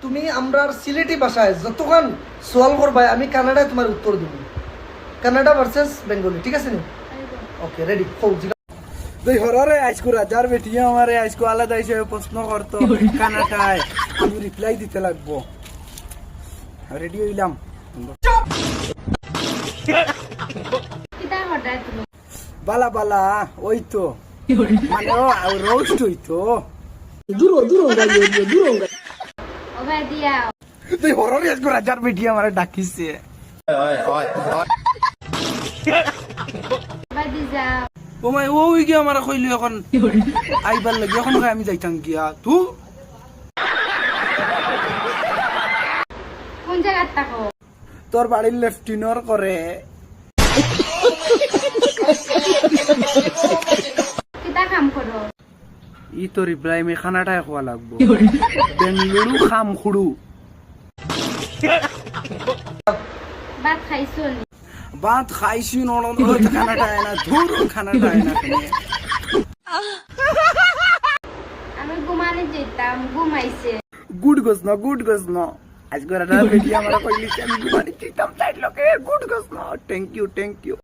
তুমি আমরা সিলেটি ভাষায় যতক্ষণ সোয়াল করবাই আমি কানাডায় তোমার উত্তর দেব। কানাডা ভার্সেস বেঙ্গলি, ঠিক আছে নি? Okay ready. তুই হররে আইসকু রাজার বেটি আমারে আইসকু আলাদা হিসেবে প্রশ্ন করতো কানাডায়, আমি রিপ্লাই দিতে লাগবো। রেডি হইলাম। বালা বালা ওই তো মানে রোস্ট হইতো। তুই হররে আইসকু রাজার বেটি আমারে ডাকিছে। ও মাই ও গিয়া আমার কইলি এখন আইবার লাগি, এখন আমি যাইতাম গিয়া তু কোন জায়গায় থাকো? তোর বাড়ির লেফটিনর করে। কিতা কাম করো? ই তোর ইব্রাহিমে খানাটাই খোয়া লাগবো। বেঙ্গলুরু খাম খুড়ু। ভাত খাইছো নি? বাত খাইছি নরম খানাটা আয়না ধুর খানাটা আয়না। আমি ঘুমানে যেতাম, ঘুমাইছে। গুড গছ না গুড গছ না আজকে রাটা বেটি আমরা কইলি আমি ঘুমানি চিতাম সাইড লোকে গুড গছ না। Thank you thank you.